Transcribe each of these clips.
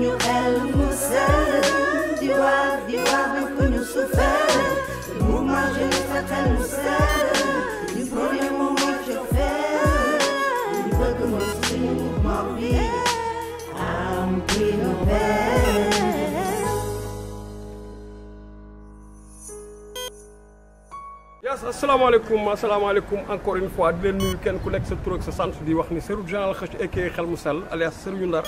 suñu xel mu sell di waar bañ ko ñu suufeel le mouvement jeunesse sa xel mu sell ñu problème moom mooy cofeel ñu bëgg mooy suñu mouvement bi am prix Nobel. Yes, asalaamaaleykum encore une fois di leen nuyu kenn ku nekk sa tur ak sa sant di wax ni Serigne Général Kheuch aka Xel mu Sell alias Serigne Ndar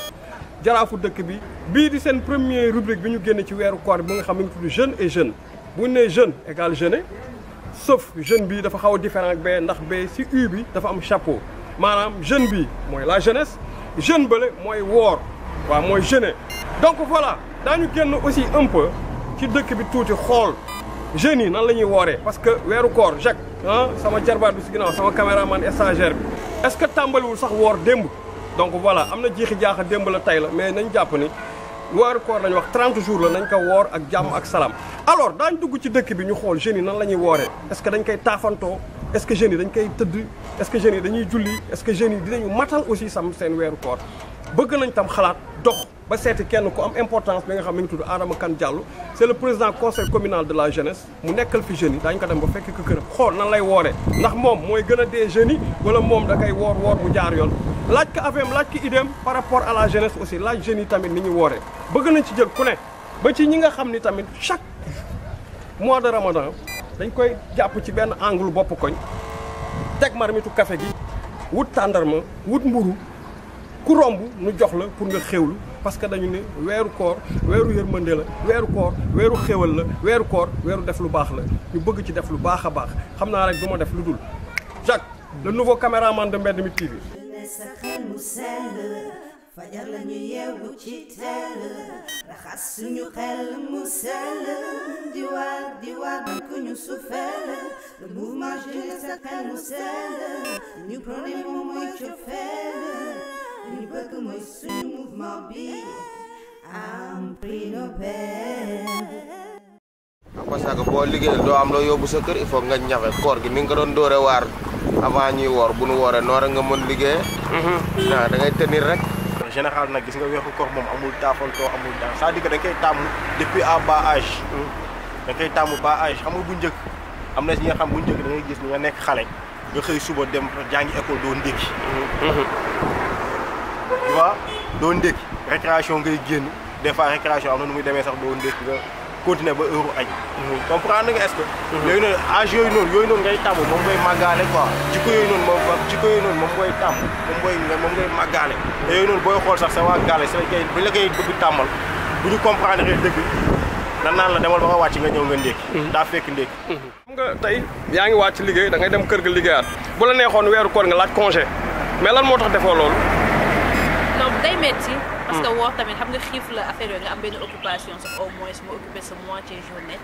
jaraafu dëkk bi bii di seen première rubrique bi ñu génne ci weeru koor bi nga xam ne ngi tudd jeune et jeune bu ñu nee jeune égal jeune sauf jeune bi dafa xaw a différent ak bee ndax bee si U bi dafa am chapeau maanaam jeune bi mooy la jeunesse jeune bële mooy woor waaw mooy jeune donc voilà daañu génn aussi un peu ci dëkk bi tuuti xool jeunes yi nan la ñuy wooree parce que weeru koor Jacques sama jarbaat bi si ginnaaw sama caméraman stagiaire bi est-ce que tàmbaliwul sax woor démb donc voilà am na jiixi jaaxa démb la tey la mais nañ jàpp ni weeru koor lañu wax 30 jours la nañ ko woor ak jàmm ak salaam. alors daañ dugg ci dëkk bi ñu xool jeunes yi nan la ñuy wooree est-ce que dañ koy taafantoo est-ce que jeunes yi dañ koy tëdd est-ce que jeunes yi dañuy julli est-ce que jeunes yi dinañu matal aussi sam seen weeru koor bëgg nañ tam xalaat dox ba seeti kenn ku am importance bi nga xam ne ngi tudd Adama Kane Diallo c'est le président conseil communal de la jeunesse mu nekkal fi jeunes yi daañu ko dem ba fekk ko këram xool nan lay wooree ndax moom mooy gën a dee jeunes yi wala moom da koy woor bu jaar yoon laaj ko affaire laaj ko idéem par rapport à la jeunesse aussi laaj jeunes yi tamit ni ñu wooree bëgg nañ ci jël ku ne ba ci ñi nga xam ni tamit chaque mois de ramadan dañ koy jàpp ci benn angle bopp koñ teg marmitu café gi wut tàndarma wut mburu ku romb nu jox la pour nga xewlu parce que dañu ne weeru koor weeru yërmande la weeru koor weeru xéwal la weeru koor weeru def lu baax la ñu bëgg ci def lu baax a baax xam naa rek du ma def lu dul Jacques le nouveau caméraman de Mbedd Mi TV. sa xel mu sell fajar la ñu yeewu ci teel raxas suñu xel mu sell di waar bañ ko ñu suufeel le mouvement jeunesse sa xel mu sell ñu problème moom mooy cofeel ñu bëgg mooy suñu mouvement bi am prix Nobel. parce que boo liggéeyee doo am loo yóbbu sa kër il faut nga ñafe koor gi ni nga ko doon dóore waar avant ñuy woor bu nu wooree noonu rek nga mën liggéey. da ngay tenir rek. en général nag gis nga weexu koor moom amul taafantoo amul daan c'est-à-dire que da koy tàmm depuis à bas âge. da koy tàmm bas âge xam nga bu njëkk am na si ñi nga xam bu njëkk da ngay gis ni nga nekk xale nga xëy suba dem jàngi école doo ndékki. tu vois doo ndékki récréation ngay génn des fois récréation am na nu muy demee sax doo ndékki nga continuer ba heure añ. comprendre nga est-ce que. yooyu noonu âge yooyu noonu ngay tàmm moom ngay màggaale quoi jikko yooyu noonu moom ngay tàmm moom ngay màggaale te yooyu noonu booy xool sax sa waa gaale sa bi la koy bëgg tàmmal bu ñu comprendre rek dëgg nan naan la demal ba nga wàcc nga ñëw nga ndékki. daa fekk ndékki. xam nga tey yaa ngi wàcc liggéey da ngay dem kër ga liggéeyaat bu la neexoon weeru koor nga laaj congé mais lan moo tax defoo loolu. non day metti parce que woor tamit xam nga xiif la affaire yooyu nga am benn occupation sax au moins mu occupé sa moitié journée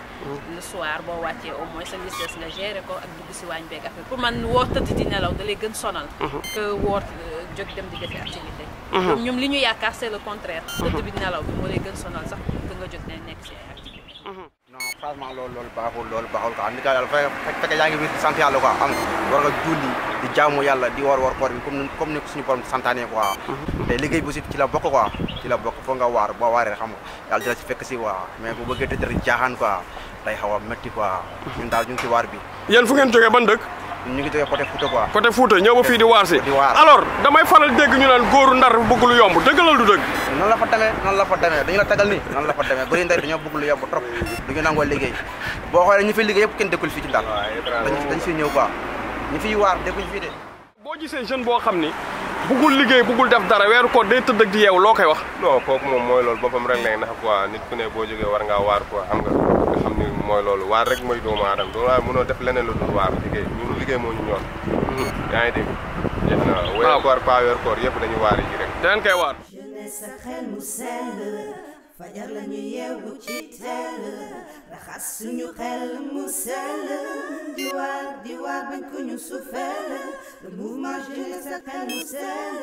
le soir boo wàccee au moins sa lices nga gérer ko ak dugg si waañ beeg affaire pour man woor tëdd di nelaw da lay gën sonal que woor jóg dem di defi activité ñoom li ñu yaakaar c'est le contraire tëdd bi nelaw bi moo lay gën sonal sax que nga jóg ne nekk si activité non franchement loolu baaxul quoi ni ka yàlla fekk yaa ngi wér di sant yàlla quoi am war nga julli di jaamu yàlla di woor koor bi comme ni ko suñu borom santaane quoi te liggéey bu si ci la bokk quoi ci la bokk foo nga waar boo waaree xam nga yàlla dina si fekk si quoi mais bu bëggee tëdd jaaxaan quoi day xaw a métti quoi ñun daal ñu ngi ci waar bi. yéen fu ngeen jógee ban dëkk. ñu ngi jógee côté Fouta quoi. côté Fouta ñëw ba fii di waar si. alors damay faral dégg ñu naan góoru Ndar bëgg lu yomb dëgg la du dëgg. noonu la fa demee dañu la tagal ni noonu la fa demee bëri Ndar dañoo bëgg lu yomb trop duñu nangoo liggéey boo xoolee ñu fi liggéey yëpp kenn dëkkul fii ci Ndar dañ fi ñëw quoi ñu fiy waar dëkkuñ fii de. boo gisee jeune boo xam ni bëggul liggéey bëggul def dara weeru koor day tëdd ak di yeewu loo koy wax. non kooku moom mooy loolu boppam rek lay nax quoi nit ku ne boo jógee war ngaa waar quoi xam nga xam ni mooy loolu waar rek mooy doomu aadama doomu aadama mënoo def leneen lu dul waar liggéey ñun liggéey moo ñu ñor. yaa ngi dégg. waaw weeru koor pas weeru koor yëpp dañuy waar yi rek. da ngeen koy waar. jeunesse sa xel mu sell fajar la ñu yeewu ci teel raxas suñu xel mu sell di waar bañ ko ñu suufeel le mouvement jeunesse sa xel mu sell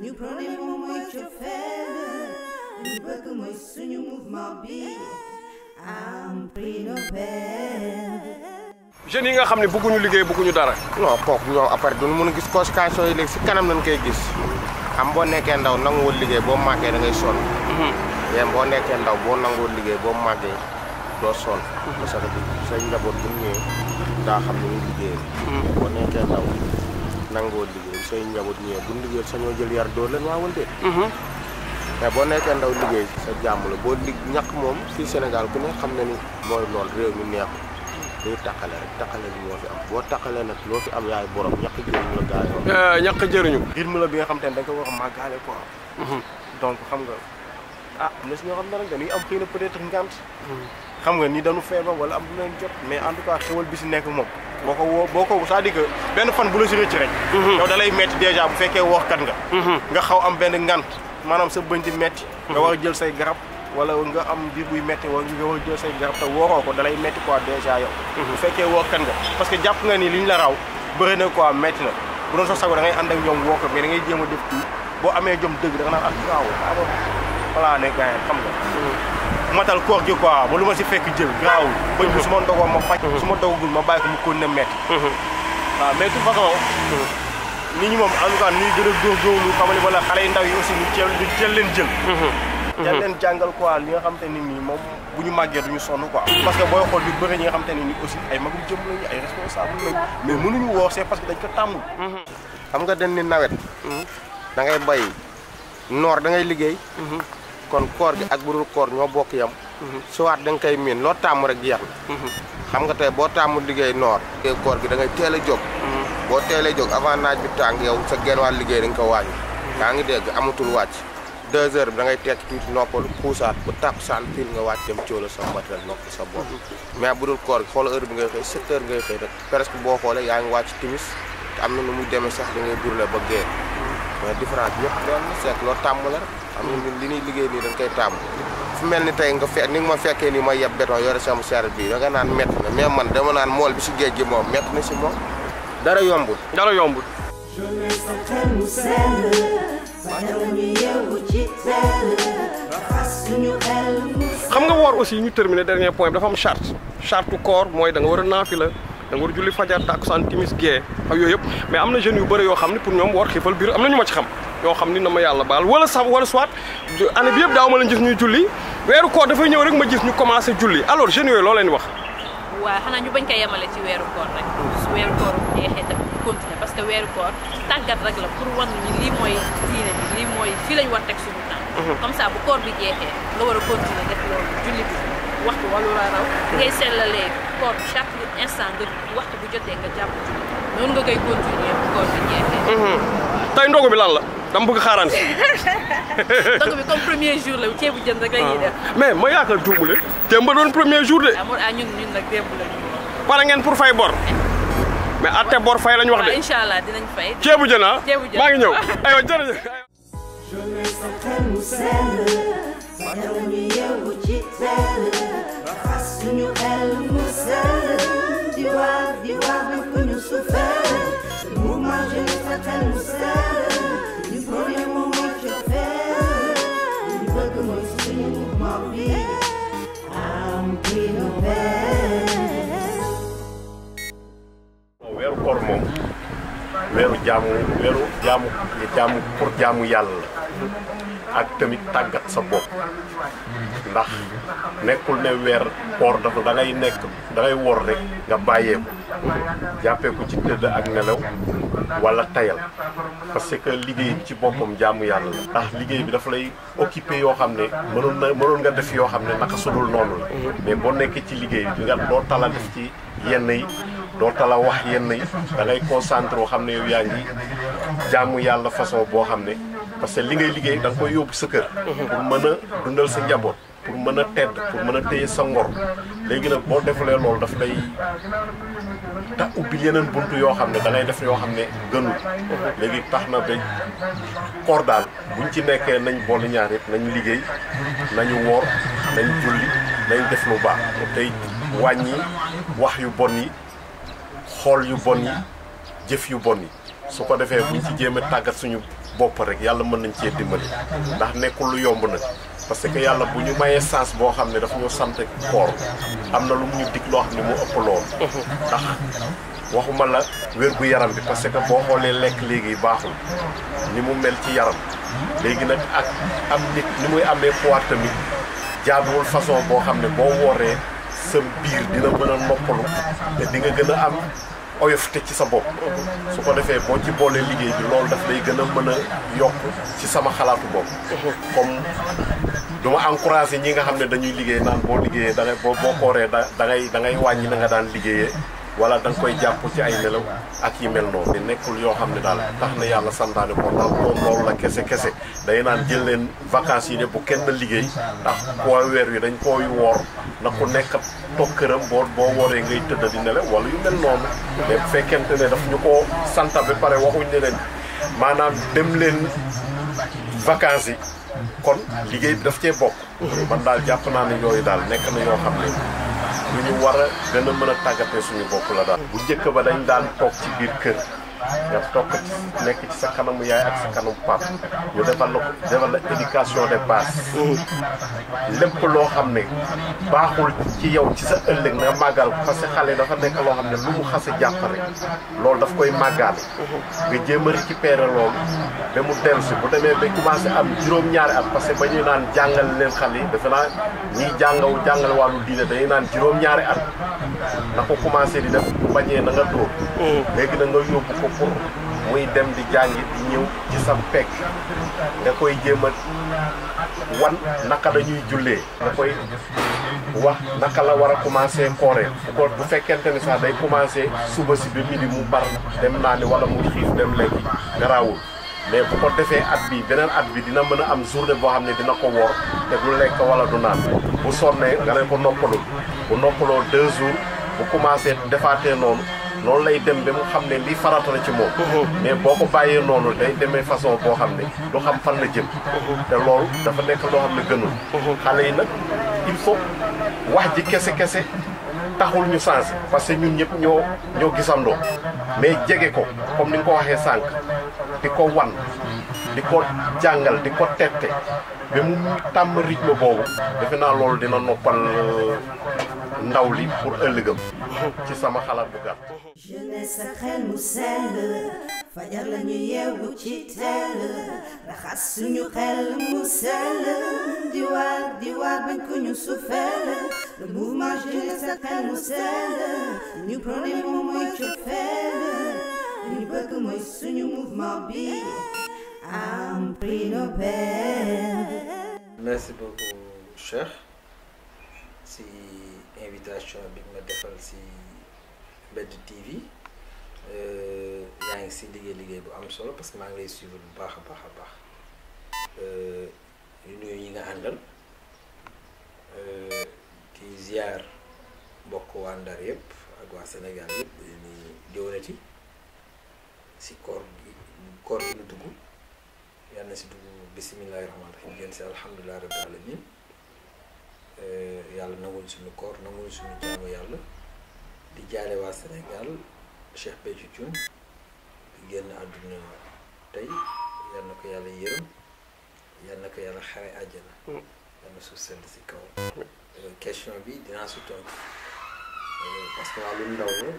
ñu problème moom mooy cofeel ñu bëgg mooy suñu mouvement bi am prix Nobel. jeunes yi nga xam ne bëgguñu liggéey bëgguñu dara. non kooku ñoom après duñu mën a gis conséquences yi léegi si kanam lañ koy gis xam boo nekkee ndaw nanguwul liggéey boo màggee da ngay sonn. yéen boo nekkee ndaw boo nanguwul liggéey boo màggee doo sonn. parce que say njaboot bu ñu ñëwee daa xam ni ñu liggéeyee. boo nekkee ndaw nanguwul liggéey say njaboot ñëwee bu ñu liggéey sañoo jël yar dóor leen waa wante. mais boo nekkee ndaw liggéey sa jàmm la boo ñàkk moom fii Sénégal ku ne xam na ni mooy loolu réew mi neexul. dañuy taqale rek taqale bi moo fi am boo taqalee nag loo fi am yaay borom ñàkk jëriñu la gars yi. ñàkk jëriñu. rythme la bi nga xam te ne dañ ko war a màggaale quoi. donc xam nga am na si ñoo xam ne nag dañuy am xëy na peut-être ngant. xam nga ni dañu feebar wala am du leen jot mais en tout cas xewal bi si nekk moom. boo ko c'est-à-dire que benn fan bu la si rëcc rek. yow da lay metti déjà bu fekkee woorkat nga. nga xaw am benn ngant maanaam sa bëñ di metti. nga war a jël say garab. wala nga am biir buy metti wala nga war a jël say garab te wooroo ko dalay metti quoi déjà yow. bu fekkee woorkat nga parce que jàpp nga ni li ñu la raw bëri na quoi metti na bu doon sa sago da ngay ànd ak ñoom woo ko mais da ngay jéem a def tout boo amee jom dëgg da nga naan waaw voilà ne gars yi xam nga. matal koor gi quoi ba lu ma si fekk jël gaawul. bëñ bi su ma ndogoo ma faj. su ma dogagul ma bàyyi ko mu continuer metti. waaw mais de toute façon. nit ñi moom en tout cas ni gën a góorgóorlu xamali wala xale yu ndaw yi aussi ñu teel leen jël. teel leen jàngal quoi li nga xam te ni nii moom bu ñu màggee duñu sonn quoi. parce que booy xool lu bëri ñi nga xam te ne nii aussi ay magum jëm lañu ay responsable lañu mais mënuñu woor c'est parce que dañ ko tàmmul. xam nga dañ ni nawet. da ngay bay noor da ngay liggéey. kon koor gi ak budul koor ñoo bokk yam. soit da nga koy miin loo tàmm rek jeex na. xam nga tey boo tàmmul liggéey noor. liggéey koor gi da ngay teel a jóg. boo teelee jóg avant naaj bi tàng yow sa genn wàll liggéey da nga ko wàññi. yaa ngi dégg amatul wàcc. 2 heures bi da ngay tekki tuuti noppalu puusaat ba takkusaan pile nga wàcc dem cóola sa matériel nopp sa bopp. mais bu dul koor gi xoolal heure bi ngay xëy 7 heures ngay xëy rek presque boo xoolee yaa ngi wàcc timis te am na nu muy demee sax da ngay brûlé ba géej mais différence bi yëpp loolu la seet loo tàmm la rek. am na li ñuy liggéey nii dañ koy tàmm fu mel ni tey nga ni nga ma fekkee nii ma yeb béton yore sama charrette bi da nga naan métti na mais man dama naan mool bi si géej gi moom métti na si moom dara yombul. dara yombul. xam nga woor aussi ñu terminer dernier point bi dafa am charte koor mooy da nga war a naafila da nga war a julli fajar takkusaan timis gee ak yooyu yëpp mais am na jeunes yu bëri yoo xam ne pour ñoom woor xiifal biir am na ñu ma ci xam yoo xam ni na ma yàlla baal wala sax wala soit année bi yëpp daaw ma leen gis ñuy julli weeru koor dafay ñëw rek ma gis ñu commencé julli alors jeunes yooyu loo leen wax. waaw xanaa ñu bañ koy yemale ci weeru koor rek su weeru koor bu jeexee tamit continuer parce que weeru koor tàggat rek la pour wan ni lii mooy diine bi lii mooy fii lañ war teg suñu temps comme ça bu koor bi jeexee nga war a continuer def loolu julli bi waxtu walu la raw ngay sellalee koor bi chaque instant nga waxtu bu jotee nga jàpp julli noonu nga koy continuer bu koor bi jeexee. tey ndogu bi lan la dama bëgg xaaraan si. ndogu bi comme premier jour la ceebu jën rek la ñuy def. mais ma yaakaar juumule démb doon premier jour de. ñun nag démb la ñu. pare ngeen pour fay bor. mais atte bor fay lañ wax de. waaw incha allah dinañ fay. ceebu jën ah. ceebu jën maa ngi ñëw aywa jërëjëf. weeru koor moom weeru jaamu pour jaamu yàlla la ak tamit tàggat sa bopp ndax nekkul ne weer koor dafa da ngay wor rek nga bàyyee ko jàppee ko ci tëdd ak nelaw wala tayal parce que liggéey bi ci boppam jaamu yàlla la ndax liggéey bi dafa lay occupé yoo xam ne mënoon nga def yoo xam ne naka sudul noonu la mais boo nekkee ci liggéey bi nga doo tala def ci yenn yi doo tala wax yenn yi da ngay concentré woo xam ne yow yaa ngi jaamu yàlla façon boo xam ne parce que li ngay liggéey da nga koy yóbbu sa kër pour mën a dundal sa njaboot pour mën a tedd pour mën a téye sa ngor léegi nag boo defulee loolu daf lay tax ubbi yeneen buntu yoo xam ne da ngay def yoo xam ne gënul léegi tax na ba koor daal buñ ci nekkee nañ boole ñaar yëpp nañ liggéey nañu woor nañ julli nañ def lu baax tey wàññi wax yu bon yi xool yu bon yi jëf yu bon yi su ko defee buñ ci jéem a tàggat suñu bopp rek yàlla mën nañ cee dimbali ndax nekkul lu yomb nag parce que yàlla bu ñu mayee sens boo xam ne dafa ñu sant koor am na lu mu ñu dig loo xam ne mu ëpp lool ndax waxuma la wérgu yaram bi parce que boo xoolee lekk léegi baaxul ni mu mel ci yaram léegi nag ak am nit ni muy amee poids tamit jaaduwul façon boo xam ne boo wooree sa biir dina mën a noppalu te di nga gën a am oyofte ci sa bopp su ko defee boo ci boolee liggéey bi loolu daf lay gën a mën a yokk ci sama xalaatu bopp comme duma encouragé ñi nga xam ne dañuy liggéey naan boo liggéeyee da ngay boo kooree da ngay wàññi na nga daan liggéeyee wala da nga koy jàpp ci ay nelaw ak yi mel noonu te nekkul yoo xam ne daal tax na yàlla santaane ko daal loolu la kese day naan jël leen vacances yi de bu kenn liggéey ndax koo weer wi dañ koy woor na ku nekk toog këram boo wooree ngay tëdd di nelaw wala yu mel noonu mais bu fekkente ne daf ñu ko santa ba pare waxuñ ne leen maanaam dem leen vacances yi kon liggéey bi daf cee bokk man daal jàpp naa ne yooyu daal nekk na yoo xam ne lu ñu war a gën a mën a tàggatee suñu bopp la daal bu njëkk ba dañ daan toog ci biir kër nga toog nekk ci sa kanamu yaay ak sa kanamu pap ñu defal la éducation de base lépp loo xam ne baaxul ci yow ci sa ëllëg nga màggal parce que xale dafa nekk loo xam ne lu mu xase jàpp rek loolu daf koy màggaale nga jéem a récupérer loolu ba mu dellu si bu demee ba commencé am juróom-ñaari at parce que ba ñuy naan jàngal leen xale yi defe naa ñiy jàngal wàllu diine dañuy naan juróom-ñaari at na ko commencé di def bu bañee na nga dóor léegi na nga yóbbu ko pour muy dem di jàngi di ñëw ci sa pekk nga koy jéem a wan naka dañuy jullee nga koy wax naka la war a commencé kooree bu fekkente ni sax day commencé suba si ba midi mu bar dem naa ni wala mu xiif dem lekki garaawul mais bu ko defee at bi beneen at bi dina mën a am journée boo xam ne dina ko woor te du lekk wala du naan bu sonnee nga ne ko noppalul bu noppaloo 2 jours bu commencé defaatee noonu lay dem ba mu xam ne lii farata la ci moom mais boo ko bàyyee noonu day demee façon boo xam ne du xam fan la jëm te loolu dafa nekk loo xam ne gënul xale yi nag il faut wax ji kese taxul ñu changé parce que ñun ñëpp ñoo gisandoo mais jege ko comme ni nga ko waxee sànq di ko wan di ko jàngal di ko tette ba mu tàmm rythme boobu defe naa loolu dina noppal ndaw li pour ëllëgam ci sama xalaat bu gàtt. jeunesse sa xel mu sell fajar la ñu yeewu ci teel raxas suñu xel mu sell di waar bañ ko ñu suufeel le mouvement jeunesse sa xel mu sell ñu prôné moom mooy cofeel ñu bëgg mooy suñu mouvement bi am prix Nobel. Merci beaucoup Cheikh si invitation bi ma defal si Mbedd TV yaa ngi si liggéey bu am solo parce que maa ngi lay suivre bu baax a baax yu nuyu ñi nga àndal di ziar mbokk waa Ndar yëpp ak waa Sénégal yëpp ni déwénati si koor gi nu dugg yàlla na si dugg bisimilahi rahmaani rahim génn si alhamdulilah rabbil alamin yàlla nangul suñu koor nangul suñu jaamu yàlla di jaale waa Sénégal Cheikh Béthio Thioune di génn àdduna tey yal na ko yàlla yërëm yal na ko yàlla xare àjjana yal na suuf sedd si kaw question bi dinaa si tontu parce que wàllu ndaw la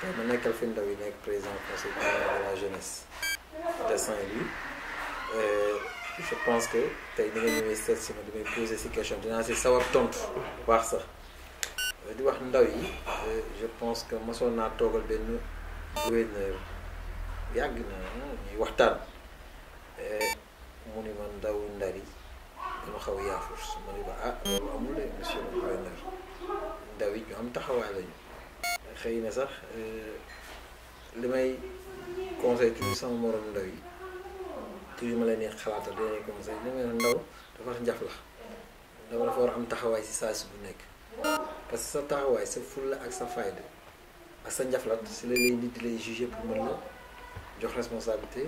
tey ma nekkal fi ndaw yi nekk président conseil de la jeunesse de Saint-Louis je pense que tey ni nga ñëwee seet si ma damay poser si question dinaa si sawar tontu bu baax sax di wax ndaw yi je pense que mosoon naa toogal benn gouverneur yàgg na ñuy waxtaan mu ni ma ndaw Ndar yi dama xaw a yaafus ma ni ba loolu amul de monsieur le gouverneur ndaw yi ñu am taxawaay lañu xëy na sax li may conseil toujours sama morom ndaw yi toujours ma leen di xalaatal dinañ conseil li may ndaw dafa war njaf la ndaw dafa war am taxawaay si saa si bu nekk parce que sa taxawaay sa fulla ak sa fayda ak sa njaflat si la lay nit di lay juger pour mën la jox responsabilité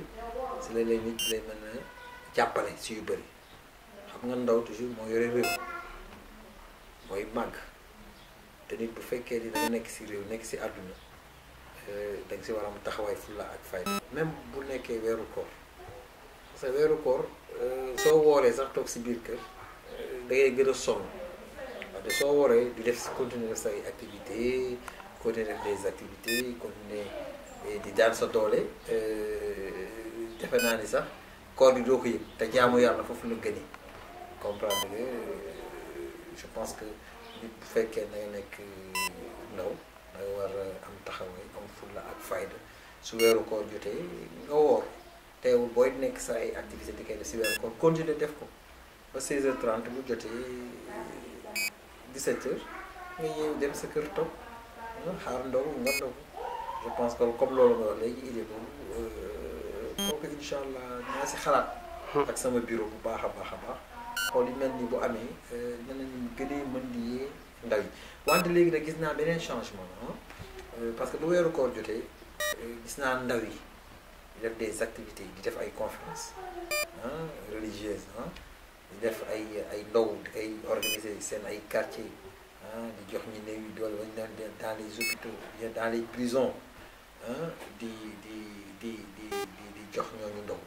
si la lay nit di lay mën a jàppale si yu bëri xam nga ndaw toujours moo yore réew mooy màgg te nit bu fekkee ni danga nekk si réew nekk si àdduna da nga si war a am taxawaay fulla ak fayda même bu nekkee weeru koor parce que weeru koor soo wooree sax toog si biir kër da ngay gën a sonn te soo wooree di def si continuer def say activité continuer def des activités continuer di daan sa doole defe naa ni sax koor bi doo ko yëg te jaamu yàlla foofu la gëni comprendre nga je pense que nit bu fekkee da nga nekk ndaw da nga war a am taxawaay am fulla ak fayda su weeru koor jotee nga woor teewul booy nekk sa ay activité di koy def si weeru koor continuer def ko ba 16h30 bu jotee 17h nga yeewu dem sa kër toog xaar ndogu nga ndogu je pense que comme loolu nga wax léegi idée boobu kooku incha allah naa si xalaat ak sama bureau bu baax a baax a baax xool yi mel ni bu amee danañu gënee mën di yee ndaw yi wante léegi nag gis naa beneen changement parce que bu weeru koor jotee gis naa ndaw yi di def des activités di def ay conférences religieuses di def ay ndaw di koy organiser seen ay quartiers di jox ñi néew yi doole wañ dans les hôpitaux dans les prisons di jox ñooñu ndaw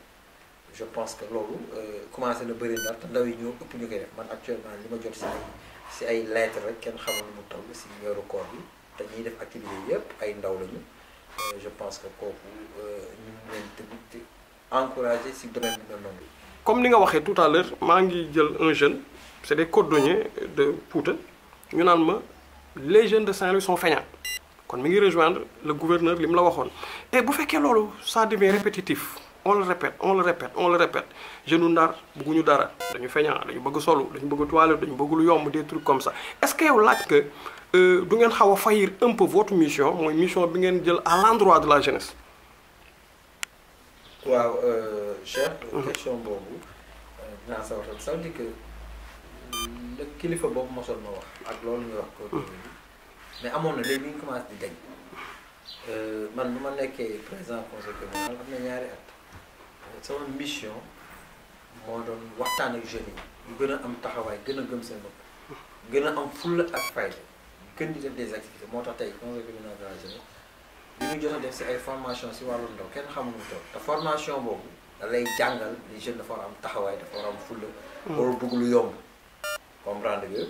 je pense que loolu commencé na bëri ndar te ndaw yi ñoo ëpp ñu koy def man actuellement li ma jot si ay lettres rek kenn xamul mu toll si weeru koor bi te ñuy def activité yëpp ay ndaw lañu je pense que kooku ñu ngi leen tamit encouragé si domaine bi mel noonu. comme ni nga waxee tout à l'heure maa ngi jël un jeune c'est des cordonniers de Fouta ñu naan ma les jeunes de Saint-Louis sont feignants kon mi ngi rejoindre le gouverneur li mu la waxoon et bu fekkee loolu ça devient répétitif on le répète jeune Ndar bëgguñu dara dañu feignant dañu bëgg solu dañu bëgg toilette dañu bëgg lu yomb des trucs comme ça est-ce que yow laaj que du ngeen xaw a faillir un peu votre mission mooy mission bi ngeen jël à l'endroit de la jeunesse. waaw Cheikh. question boobu dinaa sa waxtaan ça veut dire que le kilifa boobu mosoon ma wax ak loolu ñuy wax ko mais amoon na léegi ñu commencé di dañ man bu ma nekkee président conseil communal am na ñaari at sama mission moo doon waxtaan ak jeunes yi yu gën a am taxawaay gën a gëm seen bopp gën a am fulla ak fayda gën di def des activités moo tax tey conseil communal de la jeunesse li ñu jot a def si ay formation si wàllu ndaw kenn xamul mu toog te formation boobu da lay jàngal les jeunes dafa war a am taxawaay dafa war a am fulla war bëgg lu yomb comprendre nga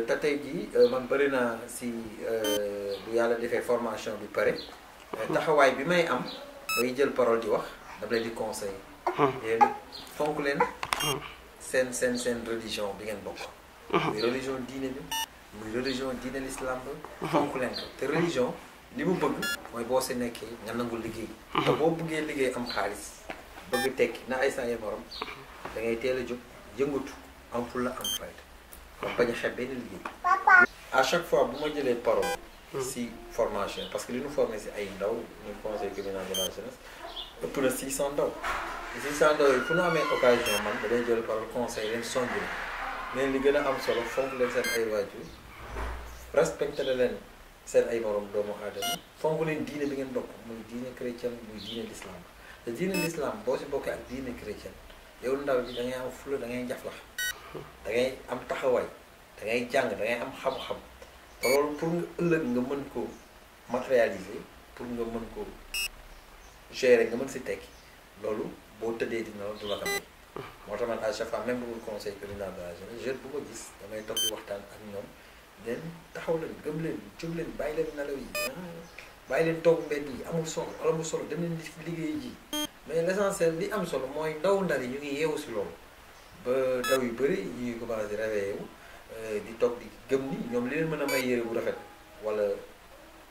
te tey jii man bëri naa si bu yàlla defee formation bi pare taxawaay bi may am bay jël parole di wax dama leen di conseil yéen fonk leen seen religion bi ngeen bokk muy religion diine bi muy religion diine l'islam ba fonk leen ko te religion li mu bëgg mooy boo si nekkee nga nangu liggéey te boo bëggee liggéey am xaalis bëgg tekki na ay saa ye morom da ngay teel a jóg yëngatu am fulla am fayda kon bañ a xeeb benn liggéey à chaque fois bu ma jëlee parole si formation parce que li ñu formé si ay ndaw ñu conseil communal de la jeunesse ëpp na 600 ndaw 600 ndaw yi fu ñu amee occasion man da lay jël parole conseil leen sonjul mais li gën a am solo fonk leen seen ay waajur respecté leen seen ay morom doomu aadama fonk leen diine bi ngeen bokk muy diine chrétienne muy diine l'islam te diine l'islam boo si bokkee ak diine chrétienne yow ndaw bi da ngay am fula da ngay jaflax da ngay am taxawaay da ngay jàng da ngay am xam-xam te loolu pour nga ëllëg nga mën ko matérialiser pour nga mën ko gérer nga mën si tekki loolu boo tëddee dina la du la ko may moo tax man à chaque fois même bu conseil communal de la jeunesse jeune bu ko gis damay toog di waxtaan ak ñoom leen taxaw leen gëm leen jóg leen bàyyi leen nelaw yi bàyyi leen toog mbedd yi amul solo dem leen di liggéey ji mais l'essentiel li am solo mooy ndaw ndar yi ñu ngi yeewu si loolu ba ndaw yu bëri ñuy commencé réveillé wu di toog di gëm ni ñoom li leen mën a may yére bu rafet wala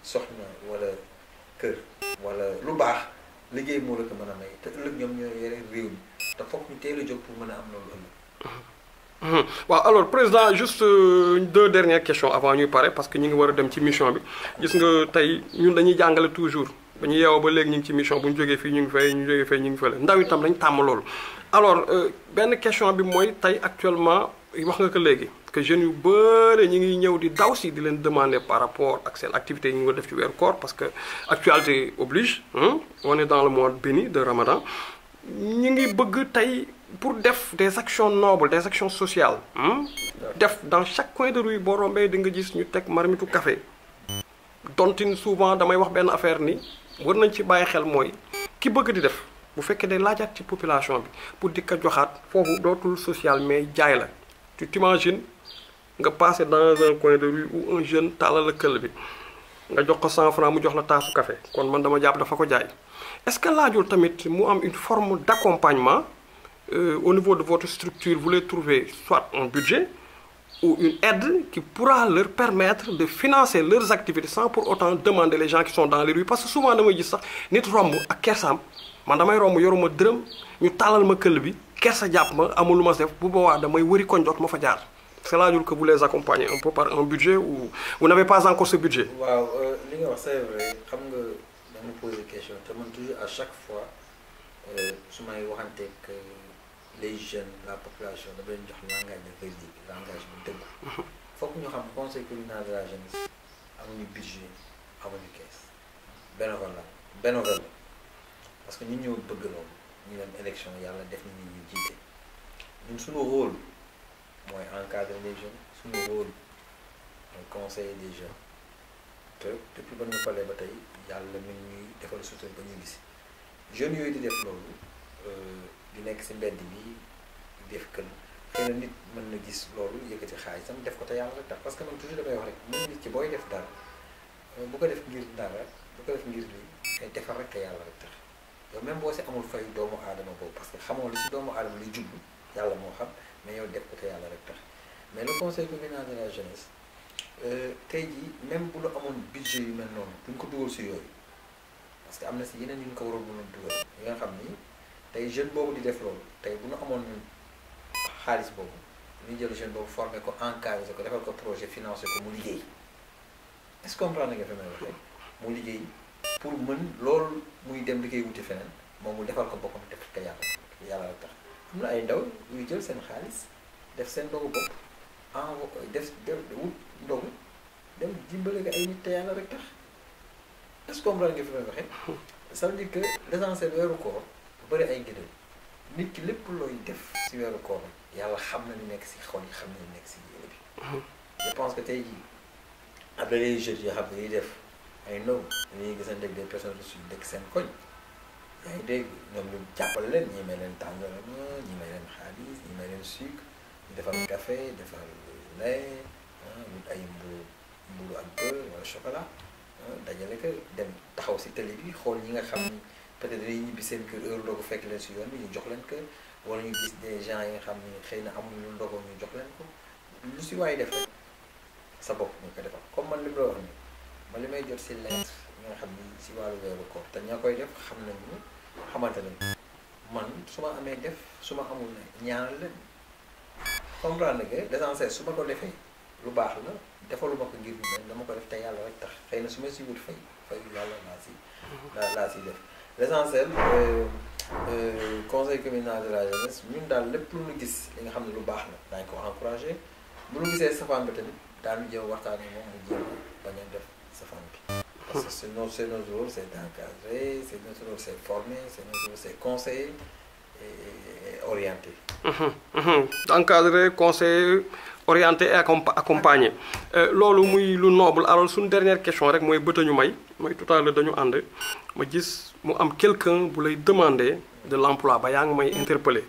soxna wala kër wala lu baax liggéey moo la ko mën a may te ëllëg ñoom ñoo yore réew mi te foog ñu teel a jóg pour mën a am loolu ëllëg. waaw alors président juste 2 dernières questions avant ñuy pare parce que ñu ngi war a dem ci mission bi gis nga tey ñun dañuy jàngale toujours ba ñu yeewoo ba léegi ñu ngi ci mission bu ñu jógee fii ñu ngi fay ñu jógee fay ñu ngi fële ndaw itam dañ tàmm loolu. alors benn question bi mooy tey actuellement wax nga ko léegi que jeunes yu bëre ñu ngi ñëw di daw si di leen demander par rapport ak seen activité yi ñu ngi def ci weeru koor parce que actualité oblige on est dans le mois béni de Ramadan ñu ngi bëgg tey pour def des actions nobles des actions sociales def dans chaque coin de rue boo rombee di nga gis ñu teg marmitu café dontin souvent damay wax benn affaire ni war nañ ci bàyyi xel mooy ki bëgg di def bu fekkee day laajaat ci population bi pour di ko joxaat foofu dootul social mais jaay la tu t'imagines nga passer dans un coin de rue où un jeune tàllal la këll bi nga jox ko 100 francs mu jox la taasu café kon man dama jàpp dafa ko jaay est-ce que laajul tamit mu am une forme d'accompagnement au niveau de votre structure vous voulez trouver soit un budget ou une aide qui pourra leur permettre de financer leurs activités sans pour autant demander les gens qui sont dans les rues parce que souvent damay gis sax nit romb ak kersaam man damay romb yoruma dërëm ñu tàllal ma këll bi kersa jàpp ma amul lu ma def bu boobaa damay wëri koñ doot ma fa jaar c'est là que vous les accompagnez un peu par un budget ou vous n'avez pas encore ce budget. waaw li nga wax c'est vrai xam nga dama poser question te man toujours à chaque fois su may waxanteeg les jeunes la population da leen jox langage de vérité langage bu dëgg. foog ñu xam conseil communal de la jeunesse amuñu budget amuñu caisse bénévole parce que ñun ñoo bëgg loolu ñu dem élection yàlla def ni ñu jiite ñun suñu rôle mooy encadrer les jeunes suñu rôle mooy conseiller des jeunes te depuis ba ñu falee ba tey yàlla mi ñuy defal sutura ba ñu gis jeunes yooyu di def loolu di nekk ci mbedd bi def kën xëy na nit mën na gis loolu yëkkati xaalisam def ko te yàlla rek tax parce que man toujours damay wax rek mën nit ci booy def dara bu ko def ngir dara bu ko def ngir lii ngay defar rek te yàlla rek tax yow même boo si amul fay doomu aadama boobu parce que xamoo li si doomu aadama li jublu yàlla moo xam mais yow def ko te yàlla rek tax mais le conseil communal de la jeunesse tey jii même bu la amoon budget yu mel noonu duñ ko dugal si yooyu parce que am na si yeneen yu ñu ko waroon mën a dugal yi nga xam ni tey jeune boobu di def loolu tey bu ñu amoon xaalis boobu ñu jël jeune boobu formé ko encadré ko defal ko projet financé ko mu liggéey est-ce que comprendre nga fi may waxee mu liggéey pour mën loolu muy dem liggéey wuti feneen moom mu defal ko boppam def ko yàlla rek tax am na ay ndaw yuy jël seen xaalis def seen ndogu bopp def wut ndogu dem dimbale ko ay nit te yàlla rek tax est-ce que comprendre nga fi may waxee ça veut dire que l'essentiel weeru koor bu bëri ay ngëneel nit ki lépp looy def si weeru koor yàlla xam na ni nekk si xol yi xam na ni nekk si yéene bi je pense que tey jii am na les jeunes yoo xam ne ñuy def ay ndaw dañuy gisante ak des personnes ressources yu dëkk seen koñ yaa ngi dégg ñoom ñu jàppale leen ñi may leen tàndarama ñi may leen xaalis ñi may leen sucre ñu defal café defal lait wut ay mburu ak beurre wala chocolat dajale ko dem taxaw si télé bi xool ñi nga xam ni peut-être dañuy ñibbi seen kër heure ndogu fekk leen si yoon bi ñu jox leen ko wala ñu gis des gens yi nga xam ni xëy na amuñu lu ndogu ñu jox leen ko lu si waay def rek sa bopp ñu ko defal comme man li ma wax ni man li may jot si lettre ñi nga xam ni si wàllu weeru koor te ñaa koy def xam nañu xamante nañu man su ma amee def su ma amul ne ñaanal leen comprendre nga l'essentiel su ma ko defee lu baax la defaluma ko ngir ñu dama ko def te yàlla rek tax xëy na su ma si wut fay yàlla laa si def l'essentiel conseil communal de la jeunesse ñun daal lépp lu ñu gis li nga xam ne lu baax la daañu ko encouragé bu ñu gisee safaan bi tamit daal ñu jéem waxtaan ak moom mu jéem bañ a def safaan bi parce que c'est notre rôle c'est d'encadrer c'est notre rôle c'est former c'est notre rôle c'est conseiller et orienter. Encadrer, conseiller, orienter et accompagner loolu muy lu noble alors suñu dernière question rek mooy bëtañu may mooy tout à l'heure dañu ànd ma gis mu am quelqu'un bu lay demander de l'emploi ba yaa ngi may interpeller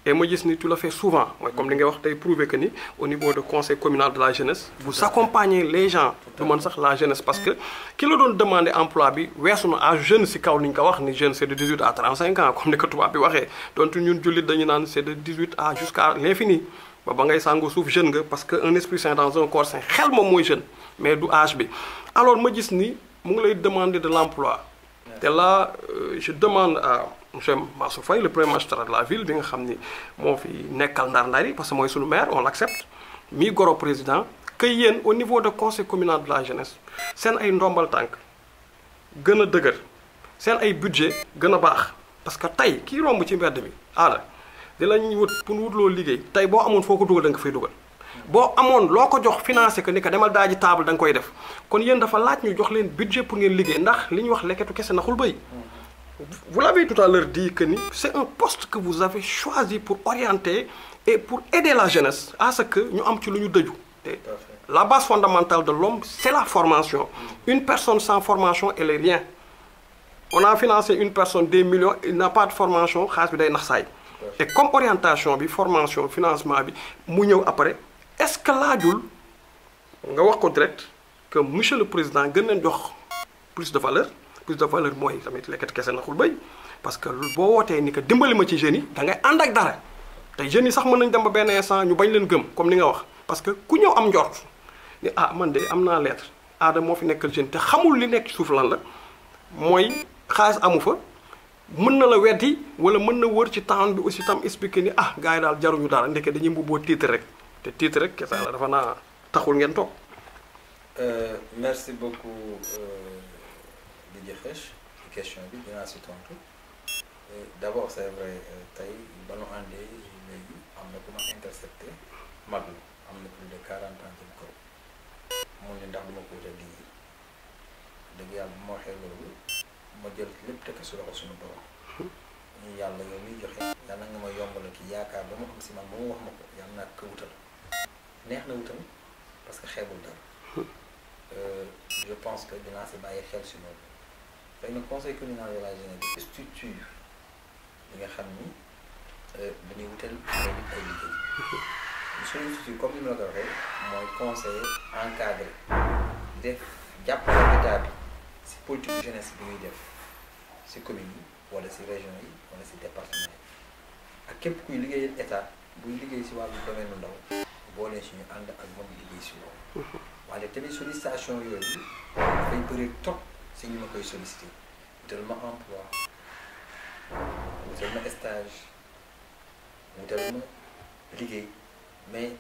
et ma gis ni tu le fais souvent mooy comme li ngay wax tey prouver que ni au niveau de conseil communal de la jeunesse vous accompagnez les gens du man sax la jeunesse parce que ki la doon demander emploi bi weesu na à jeune si kaw ni ñu ko wax ni jeune c'est de 18 à 35 ans comme ni ko tubaab bi waxee donc ñun jullit dañu naan c'est de 18 à jusqu'à l'infini ba ngay sàngu suuf jeune nga parce que un esprit saint dans un corps saint xel moom mooy jeune mais du âge bi alors ma gis ni mu ngi lay demander de l'emploi te là je demande à monsieur Mansour Faye le premier magistrat de la ville bi nga xam ni moo fi nekkal ndar-ndar yi parce que mooy suñu maire on l'accepte mi goro président que yéen au niveau de conseil communal de la jeunesse seen ay ndombal tànk gën a dëgër seen ay budget gën a baax parce que tey kii romb ci mbedd mi aada di lañ wut pour wut loo liggéey tey boo amoon foo ko dugal da nga fay dugal boo amoon loo ko jox financé que ni que demal daaji table da nga koy def kon yéen dafa laaj ñu jox leen budget pour ngeen liggéey ndax li ñuy wax lekketu kese naxul bëy vous l'avez tout à l'heure dit que ni c'est un poste que vous avez choisi pour orienter et pour aider la jeunesse à ce que ñu am ci lu ñu dëju la base fondamentale de l'homme c'est la formation une personne sans formation elle est rien on a financé une personne des millions il n'a pas de formation xaalis bi day nax saay et comme orientation bi formation financement bi mu ñëw après est-ce que laajul nga wax ko direct que que monsieur le président gën leen jox plus de valeur mooy tamit lekkat kese naxul béy parce que boo wootee ni que dimbali ma ci jeunes yi da ngay ànd ak dara tey jeunes yi sax mën nañ dem ba benn instant ñu bañ leen gëm comme ni nga wax parce que ku ñëw am njort ni ah man de am naa lettre aada moo fi nekkal jeune te xamul li nekk suuf lan la mooy xaalis amu fa mën na la weddi wala mën na wër ci temps bi aussi tam expliquer ni ah gars yi daal jaruñu dara ndeke dañuy mbubboo titre rek te titre rek kese la dafa naa taxul ngeen toog. Merci beaucoup Didier Frech ci question bi dinaa si tontu d'abord c'est vrai tey ba nu àndee léegi am na ku ma intercepté mag la am na plus de 40 ans jëm kaw mu ne ndax du ma ko wutal di dëgg yàlla bu ma waxee loolu ma jël lépp tekk su loxo suñu borom ñu yàlla yow miy joxe yàlla nga ma yombal ki yaakaar ba ma am si man ba mu wax ma ko yàlla naa ko wutal neex na wutal parce que xeebul dara je pense que dinaa si bàyyi xel si loolu xëy na conseil communal de la jeunesse structure li nga xam ni dañuy wutal ay liggéey suñu structure comme ni ma la ko waxee mooy conseiller encadré def jàppale état bi si politique jeunesse bi ñuy def si commune yi wala si région yi wala si département yi ak képp kuy liggéeyal état buy liggéey si wàllu domaine lu ndaw boo leen si ñu ànd ak moom liggéey si loolu waaye tamit sollicitation yooyu dafay bëri trop si ñu ma koy sollicité wutal ma emploi wutal ma stage wutal ma liggéey mais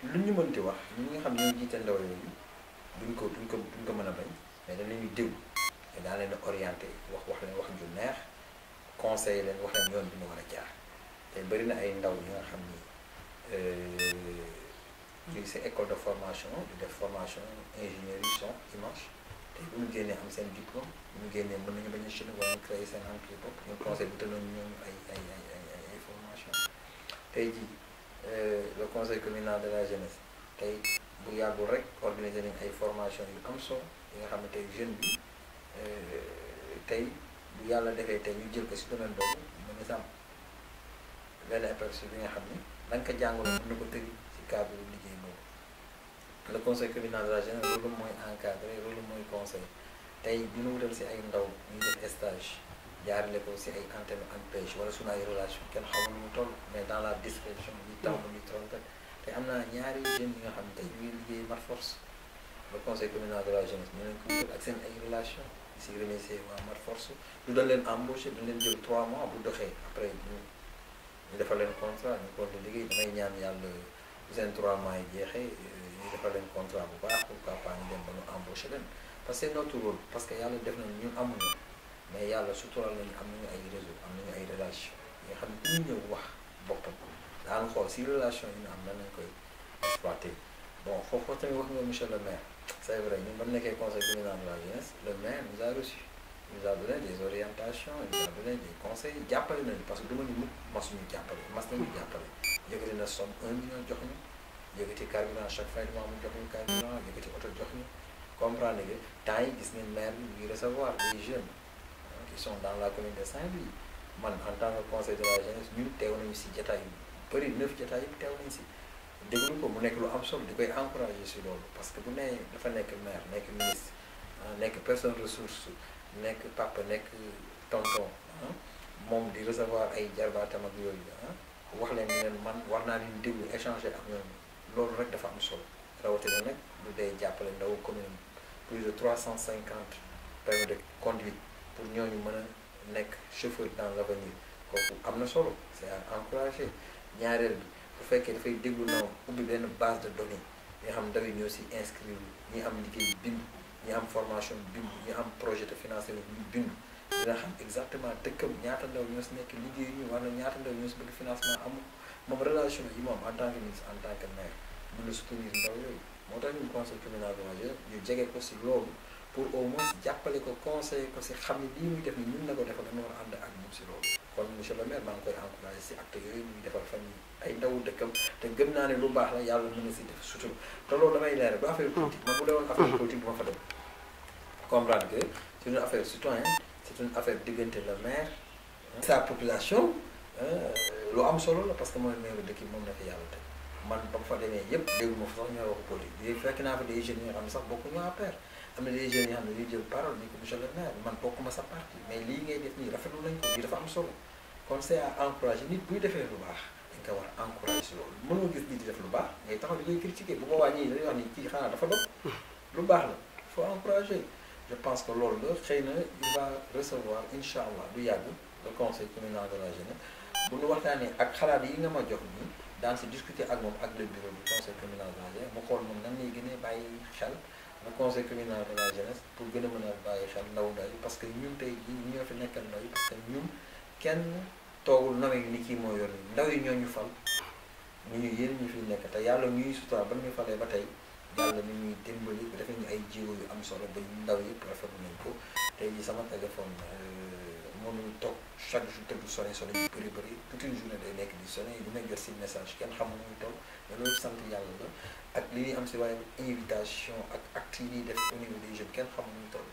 lu ñu mënti wax ñi nga xam ne ñoo jiite ndaw yooyu duñ ko mën a bañ mais dañ leen di déglu te daa leen a orienté wax leen wax ju neex conseil leen wax leen yoon bi ñu war a jaar te bëri na ay ndaw ñi nga xam ni ñu ngi si école de formation di def formation ingénierie son image te bu ñu génnee am seen diplôme bu ñu génnee mën nañu bañ a chine wala ñu créer seen entreprise bopp ñu conseil bu tënoon ñoom ay formation tey jii le conseil communal de la jeunesse tey bu yàggul rek organiser nañ ay formation yu am solo yi nga xam ne tey jeune bi tey bu yàlla defee tey ñu jël ko si domaine boobu mën na sam benn aperçu bi nga xam ne da nga ko jàngaloon mën na ko tëri si cadre liggéey boobu le conseil communal de la jeunesse loolu mooy encadré loolu mooy conseil tey dina wutal si ay ndaw ñu def stage jaarale ko si ay antenne ANPEJ wala sunu ay relation kenn xamul nu mu toll mais dans la discrétion ñi taw ñu trompé te am naa ñaari jeunes yi nga xam ne tey ñu ngi liggéey Mat Force le conseil communal de la jeunesse ñu leen ko wutal ak seen ay relation si remercier waa Mat Force lu dañ leen embauché dañ leen jël 3 mois bu doxee après ñu defal leen contrat ñu ko liggéey damay ñaan yàlla bu seen 3 mois yi jeexee ñu defal leen contrat bu baax pourquoi pas ñu dem ba ñu embauché leen parce que c'est notre rôle parce que yàlla def nañ ñun amuñu mais yàlla sutural nañu am nañu ay réseau am nañu ay relation yi nga xam ne ku ñu ñëw wax boppam daan xool si relation yi ñu am nan nañ koy exploité bon foofu tamit wax nga monsieur le maire c'est vrai ñun ba mu nekkee conseil communal de la jeunesse le maire nous a reçu nous a donné des orientations il nous a donné des conseils jàppale nañu parce que duma ñu mukk masuñu jàppale mas nañu jàppale yëkkati na somme 1 million jox ñu yëkkati carburant chaque fin du mois mu jox ñu carburant yëkkati oto jox ñu comprendre que temps yi gis ngeen maire bi mu ngi recevoir des jeunes qui sont dans la commune de Saint-Louis man en tant que conseil de la jeunesse ñun teew nañu si jataay yu bëri 9 jataay yi teew nañu si déglu ko mu nekk lu am solo di koy encouragé si loolu parce que bu nee dafa nekk maire nekk ministre nekk personne ressource nekk papa nekk tonton moom di recevoir ay jarbaatam ak yooyu wax leen ni leen man war naa leen déglu échanger ak ñoom loolu rek dafa am solo rawatina nag lu day jàppale ndaw commune plus de 350 permis de conduite pour ñooñu mën a nekk chauffeur dans l'avenir kooku am na solo c'est à encourager ñaareel bi bu fekkee dafay déglu naw ubbi benn base de données nga xam ndaw yi ñoo si inscrire ñi am liggéey bind ñi am formation bind ñi am projet de financement ñu bind dina xam exactement dëkkam ñaata ndaw ñoo si nekk liggéey ñu wala ñaata ndaw ñoo si bëgg financement amul moom relation yi moom en tant que ministre en tant que maire mën na soutenir ndaw yooyu moo tax ñun conseil communal de la jeunesse ñu jege ko si loolu pour au moins jàppale ko conseiller ko si xam ne lii muy def ni ñun na ko defal dama war a ànd ak moom si loolu kon monsieur le maire maa ngi koy encouragé si acte yooyu muy defal famille ay ndawu dëkkam te gëm naa ne lu baax la yàlla mën na si def sutur te loolu damay leeral du affaire politique man bu dee woon affaire politique bu ma fa dem comprendre que c'est une affaire citoyenne c'est une affaire diggante le maire sa population lu am solo la parce que mooy maire dëkk yi moom na fi yàlla teg man ba fa demee yëpp dégguma fa sax ñooy waxu politique fekk naa fa des jeunes yoo xam ne sax bokkuñu APR am na des jeunes yoo xam ne dañuy jël parole ni ko monsieur le maire man bokkuma sa parti mais lii ngay def nii rafetlu nañ ko lii dafa am solo kon c'est à encourager nit buy defee lu baax dañ ko war a encourager si loolu mënoo gis nit di def lu baax ngay taxaw di koy critiquer bu boobaa ñii dañuy wax ni kii xanaa dafa dof lu baax la il faut encourager je pense que loolu la xëy na il va recevoir incha allah du yàgg le conseil communal de la jeunesse bu ñu waxtaanee ak xalaat yi nga ma jox nii daan si discuter ak moom ak le bureau du conseil communal de la jeunesse mu xool moom nan lay gën a bàyyi xel le conseil communal de la jeunesse pour gën a mën a bàyyi xel ndaw yi parce que ñun tey jii ñu ñoo fi nekkal ndaw yi parce que ñun kenn toogul nawee ni kii moo yor nii ndaw yi ñoo ñu fal ñu yéen ñu fi nekk te yàlla ñuy sutura ba ñu falee ba tey yàlla ni ñuy dimbali def ñu ay jéego yu am solo ba ndaw yëpp rafetlu nañ ko tey jii sama téléphone mënuñu toog chaque jour te du sonné yu bëri toute une journée day nekk di sonné li may jot si message kenn xamul nu muy toll mais loolu sant yàlla la ak li ñuy am si waaye invitation ak actes yi ñuy def au niveau des jeunes kenn xamul nu muy toll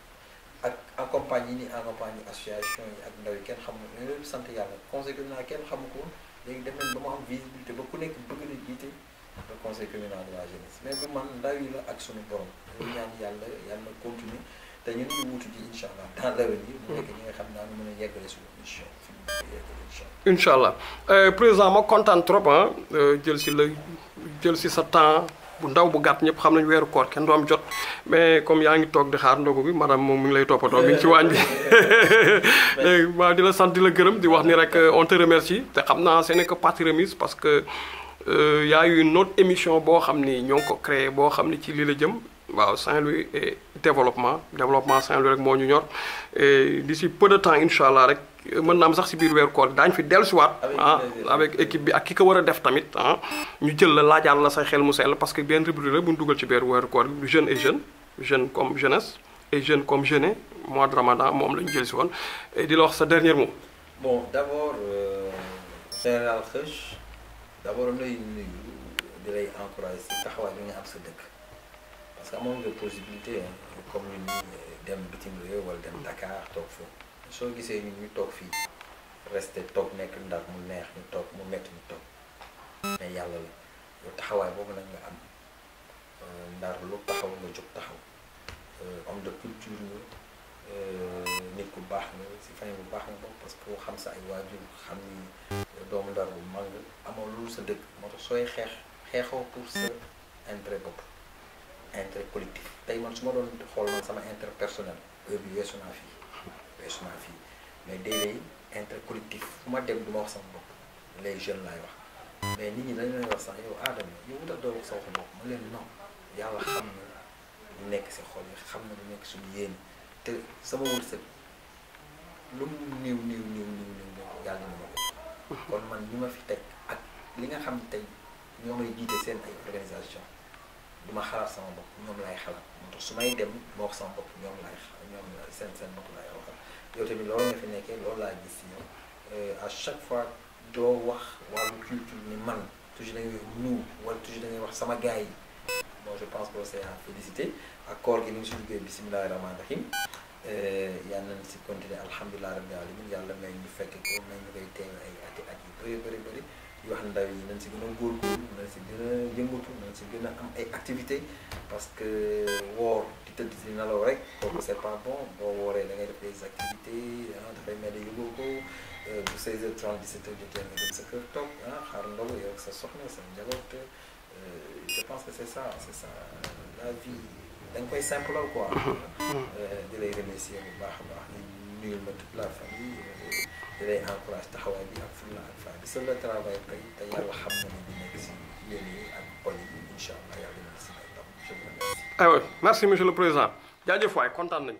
ak accompagne yi ñuy accompagne association yi ak ndaw yi kenn xamul mais loolu sant yàlla conseil communal kenn xamu ko léegi dem nañ ba mu am visibilité ba ku nekk bëgg na jiite le conseil communal de la jeunesse mais bu man ndaw yi la ak suñu borom ñu ñaan yàlla yàlla continuer te ñun ñu wutu ji incha allah dans l'avenir mu nekk ñi nga xam naa nu mën a yeggale suñu mission fi mu yeggale incha allah président ma kontaan trop ah jël si sa temps bu ndaw bu gàtt ñëpp xam nañu weeru koor kenn du am jot mais comme yaa ngi toog di xaar ndogu bi madame moom mi ngi lay toppatoo mi ngi ci waañ bi waaw di la sant di la gërëm di wax ni rek on te remercie te xam naa ce n'est que partie remise parce que y a eu une autre émission boo xam ni ñoo ngi ko créé boo xam ni ci lii la jëm waaw Saint-Louis et développement Saint-Louis rek moo ñu ñor et d'ici peu de temps incha allah rek mën naa am sax si biir weeru koor daañu fi dellusiwaat ah avec équipe bi ak ki ko war a def tamit ah ñu jël la laajaal la say xel mu sell parce que benn rubrique la bu ñu dugal ci biir weeru koor bi jeune et jeune comme jeunesse et jeune comme jeune mois de Ramadan moom la ñu jël si woon et di la wax sa dernier mot. bon d'abord général Kheuch d'abord nuyu di lay encourager si taxawaay bi nga am sa dëkk. parce que amoon nga possibilité comme ñun ñi dem bitim réew wala dem Dakar toog foofu soo gisee ñun ñu toog fii resté toog nekk Ndar mu neex ñu toog mu métti ñu toog mais yàlla la yow taxawaay boobu nag nga am Ndar lu taxaw nga jóg taxaw homme de culture nga nit ku baax nga si famille bu baax nga bokk parce que xam sa ay waajur xam ni doomu Ndar bu mag amoo lu sa dëkk moo tax sooy xeexoo pour sa intérêt bopp intérêt collectif tey man su ma doon xool man sama intérêt personnel heure bi weesu naa fii mais déedéet intérêt collectif fu ma dem du ma wax sama bopp les jeunes laay wax mais nit ñi dañu lay wax sax yow Adama yow wutal doo wax sa waxu bopp ma leen non yàlla xam na lu nekk si xol yi xam na lu nekk suñu yéene te sama wërsëg lu mu néew yàlla na ma ko kon man li ma fi teg ak li nga xam tey ñoo may jiite seen ay organisation duma xalaat sama bopp ñoom laay xalaat moo tax su may dem moo wax sama bopp ñoom seen bopp laay waxal yow tamit loolu nga fi nekkee loolu laa gis si yow à chaque fois doo wax wàllu culture ni man toujours da ngay nu wala toujours da ngay wax sama gars yi bon je pense que c'est à féliciter ak koor gi ni ngi si duggee bismillahi rahmaani rahim yal nañ si continuer alhamdulilah rabbil alamin yàlla may ñu fekk ko may ñu koy teew ay at yu bëri di wax ndaw yi nañ si gën a góorgóorlu nañ si gën a yëngatu nañ si gën a am ay activités parce que woor di tëdd si nelaw rek kooku c'est pas bon boo wooree da ngay def des activités dafay mel ni yëgoo ko bu 16h30 17h jotee nga dem sa kër toog xaar ndogu yow sa soxna sa njaboot je pense que c'est ça la vie dañ koy simple quoi. di lay remercier bu baax a baax di nuyul ma toute la famille di lay encourage taxawaay bi ak fulla ak faa bi seul le travail pay te yàlla xam na ne di nekk si yéen yi ak pol yi incha allah yàlla dina si may ndam je vous remercie. aywa merci monsieur le président jaajëf waay kontaan nañu.